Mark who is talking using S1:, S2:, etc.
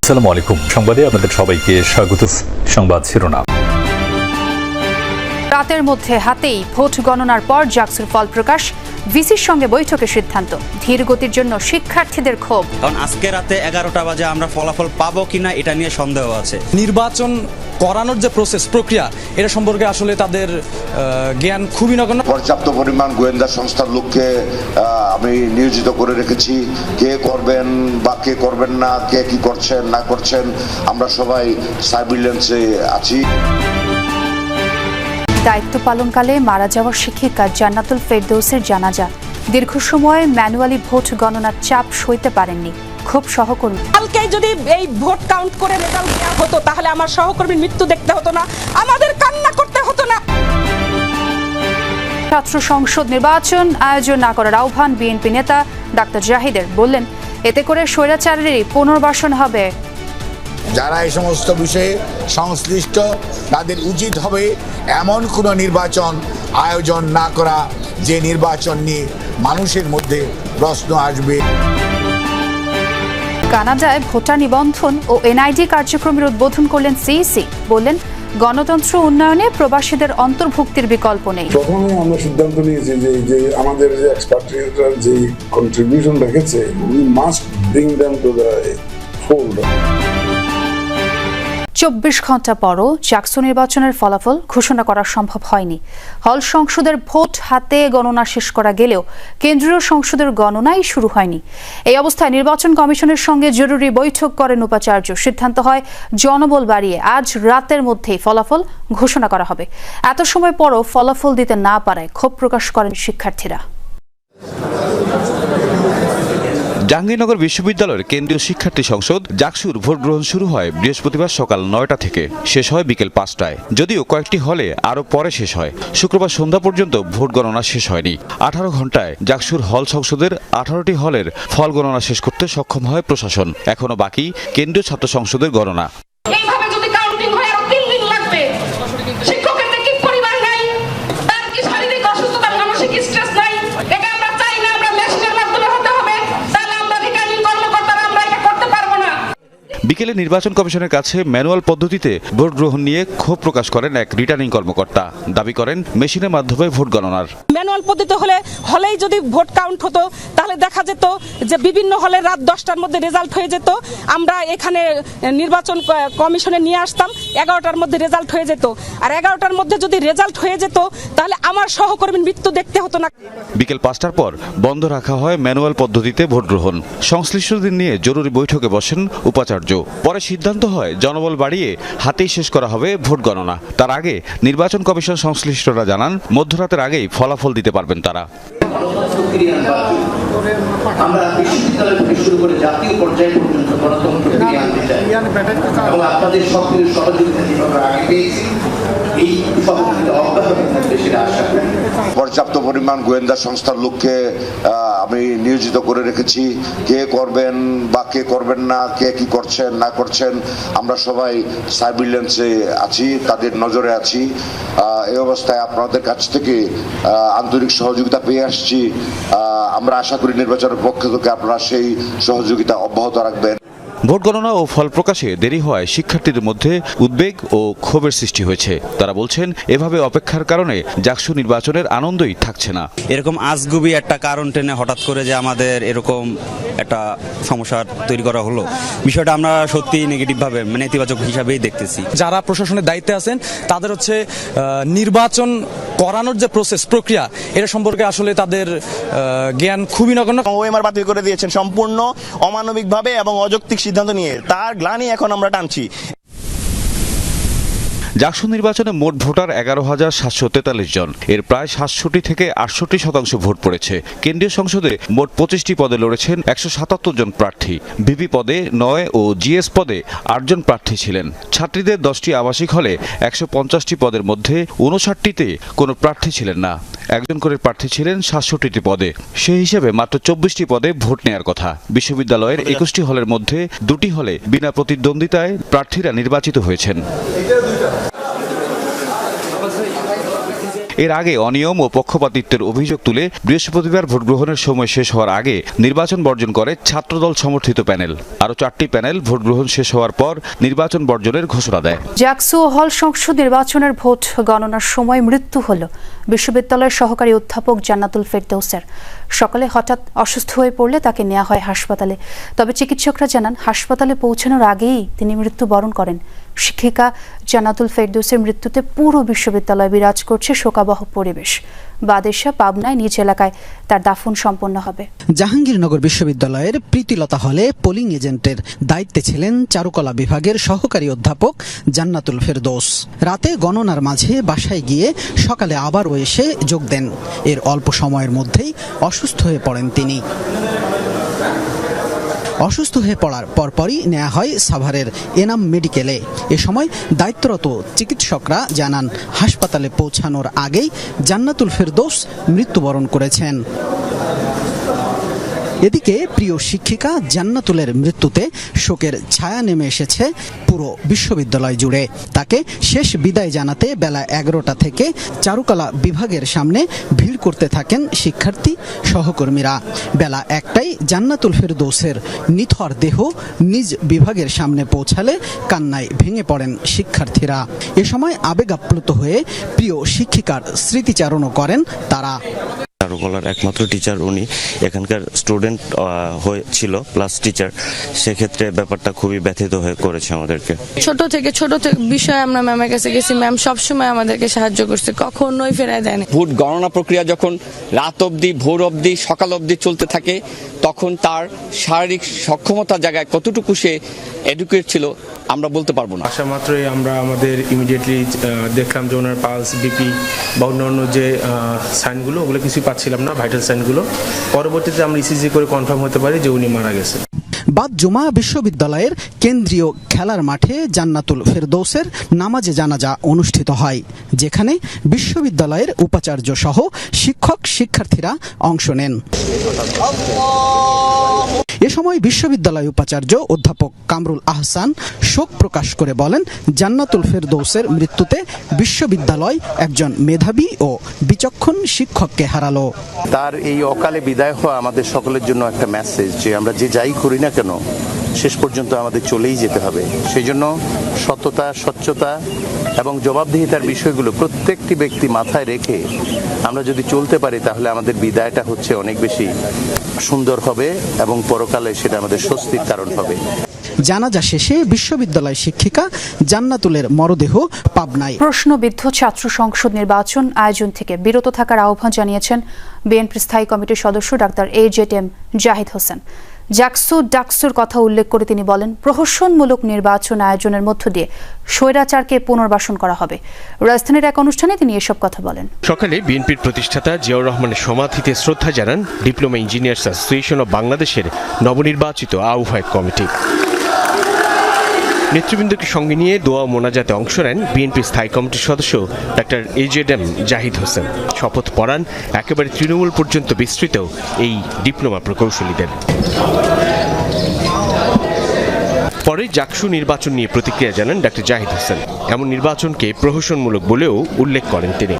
S1: আসসালামু আলাইকুম। সংবাদে আপনাদের সবাইকে স্বাগত। সংবাদ শিরোনাম।
S2: রাতের মধ্যে হাতেই ভোট গণনার পর জাকসুর ফল প্রকাশ, ভিসির সঙ্গে বৈঠকের সিদ্ধান্ত। ধীর গতির জন্য শিক্ষার্থীদের ক্ষোভ।
S3: কারণ আজকে রাতে 11টা বাজে আমরা ফলাফল পাবো কিনা এটা নিয়ে সন্দেহ আছে।
S4: নির্বাচন করানোর যে প্রক্রিয়া এটা সম্পর্কে আসলে তাদের জ্ঞান খুবই নগণ্য।
S5: পর্যাপ্ত পরিমাণ গোয়েন্দা সংস্থার লোককে আমি নিয়োজিত করে রেখেছি। কে করবেন বা কে করবেন না, কে কি করছেন না করছেন, আমরা সবাই সার্ভিলেন্সে আছি।
S2: দায়িত্ব পালনকালে মারা যাওয়া শিক্ষিকা জান্নাতুল ফেরদৌসের জানাজা। দীর্ঘ সময় ম্যানুয়ালি ভোট গণনার চাপ সইতে পারেননি, খুব সহকর্মী।
S6: কালকে যদি এই ভোট কাউন্ট করে রেজাল্ট দেওয়া হতো তাহলে আমার সহকর্মীর মৃত্যু দেখতে হতো না, আমাদের কান্না করতে হতো না।
S2: ছাত্র সংসদ নির্বাচন আয়োজন না করার আহ্বান বিএনপি নেতা ডাক্তার জাহিদের। বললেন, এতে করে স্বৈরাচারেরই পুনর্বাসন হবে।
S7: যারা এই সমস্ত বিষয়ে সংশ্লিষ্ট তাদের উচিত হবে এমন কোনো নির্বাচন আয়োজন না করা যে নির্বাচন নিয়ে মানুষের মধ্যে প্রশ্ন আসবে।
S2: কানাডায় ভোটার নিবন্ধন ও এনআইডি কার্যক্রমের উদ্বোধন করলেন সিইসি। বললেন, গণতন্ত্র উন্নয়নে প্রবাসীদের অন্তর্ভুক্তির বিকল্প নেই।
S8: প্রথমে আমরা সিদ্ধান্ত নিয়েছি যে আমাদের যে এক্সপার্টরা যে কন্ট্রিবিউশন রেখেছে, we must bring them to the fold.
S2: 24 ঘন্টা পরও জাকসু নির্বাচনের ফলাফল ঘোষণা করা সম্ভব হয়নি। হল সংসদের ভোট হাতে গণনা শেষ করা গেলেও কেন্দ্রীয় সংসদের গণনাই শুরু হয়নি। এই অবস্থায় নির্বাচন কমিশনের সঙ্গে জরুরি বৈঠক করেন উপাচার্য। সিদ্ধান্ত হয় জনবল বাড়িয়ে আজ রাতের মধ্যেই ফলাফল ঘোষণা করা হবে। এত সময় পরও ফলাফল দিতে না পারায় ক্ষোভ প্রকাশ করেন শিক্ষার্থীরা।
S9: জাহাঙ্গীরনগর বিশ্ববিদ্যালয়ের কেন্দ্রীয় শিক্ষার্থী সংসদ জাকসুর ভোট গ্রহণ শুরু হয় বৃহস্পতিবার সকাল 9টা থেকে, শেষ হয় বিকেল 5টায়। যদিও কয়েকটি হলে আরও পরে শেষ হয়। শুক্রবার সন্ধ্যা পর্যন্ত ভোট গণনা শেষ হয়নি। 18 ঘন্টায় জাকসুর হল সংসদের 18টি হলের ফল গণনা শেষ করতে সক্ষম হয় প্রশাসন। এখনো বাকি কেন্দ্রীয় ছাত্র সংসদের গণনা।
S6: এইভাবে যদি কাউন্টিং হয় আরো 3 দিন লাগবে। শিক্ষকের কি পরিবার নাই, তার কি শারীরিক অসুস্থতা, মানসিক স্ট্রেস নাই, এটা আমরা চাই না। আমরা মেশিনের মাধ্যমে হতে হবে, তাহলে আমরা রিটার্নিং কর্মকর্তারা আমরা এটা করতে পারবো না।
S9: বিকেলে নির্বাচন কমিশনের কাছে ম্যানুয়াল পদ্ধতিতে ভোট গ্রহণ নিয়ে ক্ষোভ প্রকাশ করেন এক রিটার্নিং কর্মকর্তা। দাবি করেন, মেশিনের মাধ্যমে ভোট গণনার
S6: ম্যানুয়াল পদ্ধতি হলেই যদি ভোট কাউন্ট হতো তাহলে দেখা যেত যে বিভিন্ন হলে রাত 10টার মধ্যে রেজাল্ট হয়ে যেত। আমরা এখানে নির্বাচন কমিশনে নিয়ে আসতাম, 11টার মধ্যে রেজাল্ট হয়ে যেত। আর 11টার মধ্যে যদি রেজাল্ট হয়ে যেত তাহলে আমার সহকর্মীর মৃত্যু দেখতে হতো না।
S9: বিকেল 5টার পর বন্ধ রাখা হয় ম্যানুয়াল পদ্ধতিতে ভোট গ্রহণ। সংশ্লিষ্টদের নিয়ে জরুরি বৈঠকে বসেন উপাচার্য। পরে সিদ্ধান্ত হয় জনবল বাড়িয়ে হাতেই শেষ করা হবে ভোট গণনা। তার আগে নির্বাচন কমিশন সংশ্লিষ্টরা জানান, মধ্যরাতের আগেই ফলাফল দিতে পারবেন তারা।
S10: আমরা বিশ্ববিদ্যালয় থেকে শুরু করে জাতীয় পর্যায়ে পর্যন্ত গণতন্ত্র ফিরিয়ে আনতে চাই এবং আপনাদের সক্রিয় সহযোগিতা যেভাবে আগে পেয়েছি এই সহযোগিতা অব্যাহত থাকবে সেটা আশা করি।
S5: পর্যাপ্ত পরিমাণ গোয়েন্দা সংস্থার লোককে আমি নিয়োজিত করে রেখেছি। কে করবেন বা কে করবেন না, কে কি করছেন না করছেন, আমরা সবাই সার্ভিলেন্সে আছি, তাদের নজরে আছি। এই অবস্থায় আপনাদের কাছ থেকে আন্তরিক সহযোগিতা পেয়ে আসছি। আমরা আশা করি নির্বাচনের পক্ষ থেকে আপনারা সেই সহযোগিতা অব্যাহত রাখবেন।
S9: ভোট গণনা ও ফল প্রকাশে দেরি হওয়ায় শিক্ষার্থীদের মধ্যে উদ্বেগ ও ক্ষোভের সৃষ্টি হয়েছে। তারা বলছেন, এভাবে অপেক্ষার কারণে জাকসু নির্বাচনের আনন্দই থাকছে না।
S3: এরকম আজগুবি একটা কারণ টেনে হঠাৎ করে যে আমাদের এরকম একটা সমস্যা তৈরি করা হলো, বিষয়টা আমরা সত্যি নেগেটিভভাবে নেতিবাচক হিসাবেই দেখতেছি।
S4: যারা প্রশাসনের দায়িত্বে আছেন তাদের হচ্ছে নির্বাচন করানোর যে প্রক্রিয়া এটা সম্পর্কে আসলে তাদের জ্ঞান খুবই নগণ্য।
S11: ওএমআর বাতিল করে দিয়েছেন সম্পূর্ণ অমানবিকভাবে এবং অযৌক্তিক সিদ্ধান্ত নিয়ে। তার গ্লানি এখন আমরা টানছি।
S9: জাকসু নির্বাচনে মোট ভোটার 11,743 জন। এর প্রায় 67 থেকে 68% ভোট পড়েছে। কেন্দ্রীয় সংসদে মোট 25টি পদে লড়েছেন 177 জন প্রার্থী। ভিপি পদে 9 ও জিএস পদে 8 জন প্রার্থী ছিলেন। ছাত্রীদের 10টি আবাসিক হলে 150টি পদের মধ্যে 59টিতে কোনো প্রার্থী ছিলেন না। একজন করে প্রার্থী ছিলেন 67টি পদে। সেই হিসেবে মাত্র 24টি পদে ভোট নেয়ার কথা। বিশ্ববিদ্যালয়ের 21টি হলের মধ্যে 2টি হলে বিনা প্রতিদ্বন্দ্বিতায় প্রার্থীরা নির্বাচিত হয়েছেন। এর আগে অনিয়ম ও পক্ষপাতিত্বের অভিযোগ তুলে বৃহস্পতিবার ভোট গ্রহণের সময় শেষ হওয়ার আগে নির্বাচন বর্জন করে ছাত্রদল সমর্থিত প্যানেল। আরও 4টি প্যানেল ভোট গ্রহণ শেষ হওয়ার পর নির্বাচন বর্জনের ঘোষণা দেয়।
S2: জাকসু হল সংসদ নির্বাচনের ভোট গণনার সময় মৃত্যু হল বিশ্ববিদ্যালয়ের সহকারী অধ্যাপক জান্নাতুল ফেরদৌসের। সকালে হঠাৎ অসুস্থ হয়ে পড়লে তাকে নেওয়া হয় হাসপাতালে। তবে চিকিৎসকরা জানান হাসপাতালে পৌঁছানোর আগেই তিনি মৃত্যুবরণ করেন। শিক্ষিকা জান্নাতুল ফেরদৌসের মৃত্যুতে পুরো বিশ্ববিদ্যালয়ে বিরাজ করছে শোকাবহ পরিবেশ। বাদেশা পাবনায় নিজ এলাকায় তার দাফন সম্পন্ন হবে।
S12: জাহাঙ্গীরনগর বিশ্ববিদ্যালয়ের প্রীতিলতা হলে পোলিং এজেন্টের দায়িত্বে ছিলেন চারুকলা বিভাগের সহকারী অধ্যাপক জান্নাতুল ফেরদৌস। রাতে গণনার মাঝে বাসায় গিয়ে সকালে আবারও এসে যোগ দেন। এর অল্প সময়ের মধ্যেই অসুস্থ হয়ে পড়েন তিনি। অসুস্থ হয়ে পড়ার পরপরই নেওয়া হয় সাভারের এনাম মেডিকেলে। এ সময় দায়িত্বরত চিকিৎসকরা জানান হাসপাতালে পৌঁছানোর আগেই জান্নাতুল ফেরদৌস মৃত্যুবরণ করেছেন। এদিকে প্রিয় শিক্ষিকা জান্নাতুলের মৃত্যুতে শোকের ছায়া নেমে এসেছে পুরো বিশ্ববিদ্যালয় জুড়ে। তাকে শেষ বিদায় জানাতে বেলা 11টা থেকে চারুকলা বিভাগের সামনে ভিড় করতে থাকেন শিক্ষার্থী সহকর্মীরা। বেলা 1টায় জান্নাতুল ফেরদৌসের নিথর দেহ নিজ বিভাগের সামনে পৌঁছালে কান্নায় ভেঙে পড়েন শিক্ষার্থীরা। এ সময় আবেগাপ্লুত হয়ে প্রিয় শিক্ষিকার স্মৃতিচারণও করেন তারা।
S13: চারুকলার একমাত্র টিচার উনি, এখানকার স্টুডেন্ট হয়েছিল প্লাস টিচার, সেক্ষেত্রে ব্যাপারটা খুবই ব্যথিত হয়ে করেছে আমাদেরকে।
S14: ছোট থেকে বিষয়ে আমরা ম্যামের কাছে গেছি, ম্যাম সবসময় আমাদেরকে সাহায্য করছে, কখনোই ফেরায় দেয়নি।
S15: ভোট গণনা প্রক্রিয়া যখন রাত অবধি, ভোর অবধি, সকাল অবধি চলতে থাকে, তখন তার শারীরিক সক্ষমতার জায়গায় কতটুকু সে এডুকেট ছিল আমরা বলতে পারবো না।
S16: আসা মাত্রই আমরা আমাদের ইমিডিয়েটলি দেখলাম যে ওনার পালস, বিপি বা অন্যান্য যে সাইনগুলো, ওগুলো কিছুই পাচ্ছিলাম না, ভাইটাল সাইনগুলো। পরবর্তীতে আমরা ইসিজি করে কনফার্ম হতে পারি যে উনি মারা গেছেন।
S12: বাদ জুমা বিশ্ববিদ্যালয়ের কেন্দ্রীয় খেলার মাঠে জান্নাতুল ফেরদৌসের নামাজে জানাজা অনুষ্ঠিত হয়, যেখানে বিশ্ববিদ্যালয়ের উপাচার্য সহ শিক্ষক শিক্ষার্থীরা অংশ নেন। এ সময় বিশ্ববিদ্যালয় উপাচার্য অধ্যাপক কামরুল আহসান শোক প্রকাশ করে বলেন, জান্নাতুল ফেরদৌসের মৃত্যুতে বিশ্ববিদ্যালয় একজন মেধাবী ও বিচক্ষণ শিক্ষককে হারালো।
S10: তার এই অকালে বিদায় হওয়া আমাদের সকলের জন্য একটা মেসেজ যে আমরা যে যাই করি না কেন শেষ পর্যন্ত আমাদের চলেই যেতে হবে। সেই জন্য সততা, স্বচ্ছতা এবং জবাবদিহিতার বিষয়গুলো প্রত্যেকটি ব্যক্তি মাথায় রেখে আমরা যদি চলতে পারি তাহলে আমাদের বিদায়টা হচ্ছে অনেক বেশি সুন্দর হবে এবং পরকালে সেটা আমাদের স্বস্তির কারণ হবে।
S12: জানাজা শেষে বিশ্ববিদ্যালয় শিক্ষিকা জান্নাতুলের মরদেহ পাবনায়।
S2: প্রশ্নবিদ্ধ ছাত্র সংসদ নির্বাচন আয়োজন থেকে বিরত থাকার আহ্বান জানিয়েছেন বিএনপি স্থায়ী কমিটির সদস্য ডাক্তার AJM জাহিদ হোসেন। ডাকসুর কথা উল্লেখ করে তিনি বলেন, প্রহসনমূলক নির্বাচন আয়োজনের মধ্য দিয়ে স্বৈরাচারকে পুনর্বাসন করা হবে। রাজধানীর এক অনুষ্ঠানে তিনি এসব কথা বলেন।
S17: সকালে বিএনপির প্রতিষ্ঠাতা জিয়াউর রহমানের সমাধিতে শ্রদ্ধা জানান ডিপ্লোমা ইঞ্জিনিয়ার্স অ্যাসোসিয়েশন অব বাংলাদেশের নবনির্বাচিত আহ্বায়ক কমিটি। নেতৃবৃন্দকে সঙ্গে নিয়ে দোয়া ও মোনাজাতে অংশ নেন বিএনপি স্থায়ী কমিটির সদস্য ডাক্তার AJM জাহিদ হোসেন। শপথ পড়ান একেবারে তৃণমূল পর্যন্ত বিস্তৃত এই ডিপ্লোমা প্রকৌশলীদের। পরে জাকসু নির্বাচন নিয়ে প্রতিক্রিয়া জানান ডাক্তার জাহিদ হোসেন। এমন নির্বাচনকে প্রহসনমূলক বলেও উল্লেখ করেন তিনি।